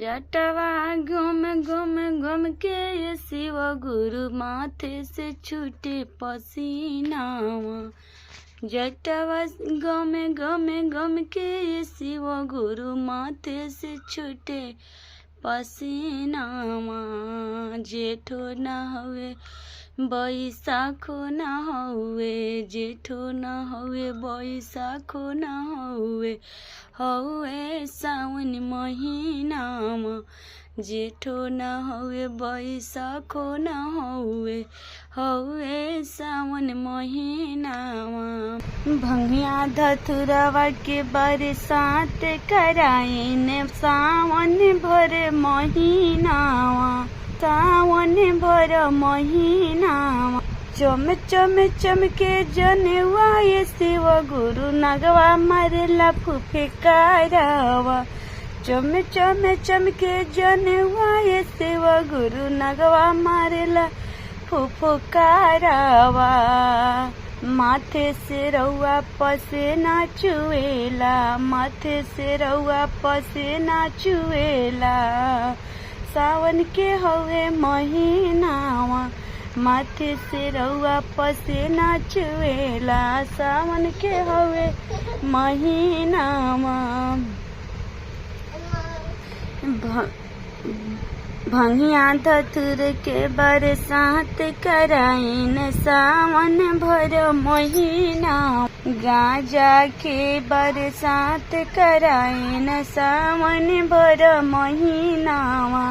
जटवा गम गम गम के ये शिव गुरु माथे से छूटे पसीनावा। जटवा गम गम गम के ये शिव गुरु माथे से छूटे पसीनावा। जेठो न हवे बैसाखो न हवे, जेठो न हवे बैसाखो न हवे, हवे सावन महीनामा। जेठो न हवे बैसाखो न हवे, हवे सावन महीनामा। भंगिया धतुरवा के बरसात कराइन सावन भर महीनावा, सावन भर महीनावा। चम चम चमके जनेवा ये शिव गुरु नगवा मारेला फुफकारावा। चम चम चमके जनेवा ये शिव गुरु नगवा मारेला फुफकारावा। माथे से रउआ पसेना चुएला, माथे से रउआ पसेना चुएला। सावन के हवे महीनावा, माथे से रउआ पसेना चुएला। सावन के हवे महीनावा। भंगिया धतुर के बरसात कराइन सावन भर महीना। गांजा के बरसात कराइन सावन भर महीनावा।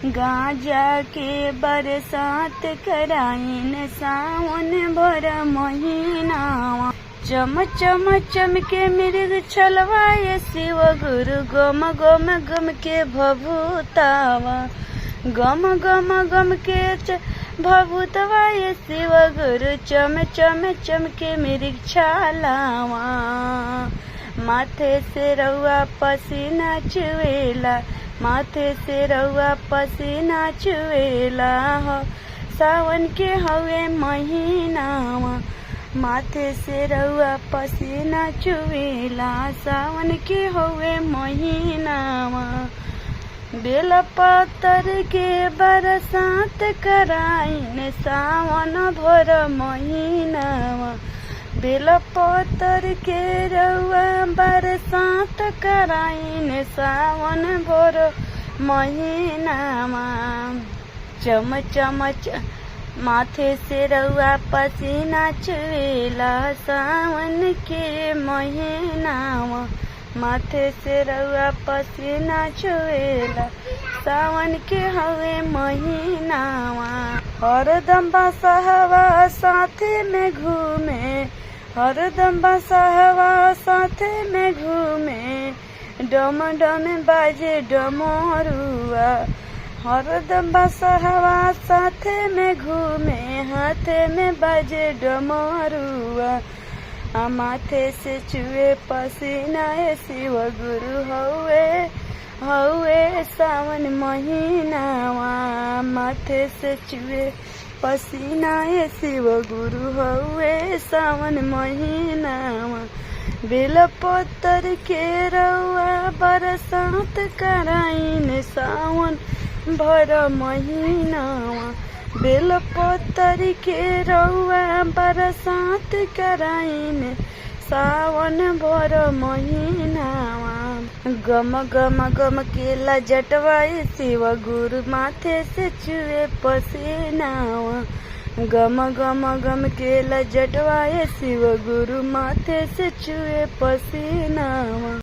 गांजा के बरसात कराइन सावन भर महीनावा। चम चम चमके मृग छलवाए शिव गुरु गम गम गम के भभूतावा। गम गम गम के भभूतवा ये शिव गुरु चम चम चमके मृग छलावा। माथे से रउआ पसीना चुएला, माथे से रउआ पसीना चुएला। सावन के हवे महीनावा, माथे से रउआ पसीना चुएला। सावन के हवे महीनावा। बेल पतर के बरसात कराइन सावन भर महीनावा। बेल पतर के रउआ बरसात कराइन सावन भर महीनावा। चम चम माथे से रउआ पसीना चुएला सावन के महीनावा। माथे से रउआ पसीना चुएला सावन के हवे महीनावा। हरदम बसहवा साथे में घूमे, हरदम बसहवा साथे में घूमे। डम डम बाजे डमरुआ, हरदम बसहवा साथे में घूमे, हाथे में बाजे डमरुआ। माथे से चुए पसीना ये शिव गुरु हवे, हवे सावन महीनावा। माथे से चुए पसीना ये शिव गुरु हवे सावन महीनावा। बेल पत्तर के रउआ बरसात कराइन सावन भर महीनावा। बेल पत्तर के रउआ बरसात कराइन सावन भर महीनावा। गम गम गम के लजटवा शिव गुरु माथे से चुए पसीनावा। गम गम गम के लजटवा शिव गुरु माथे से चुए पसीनावा।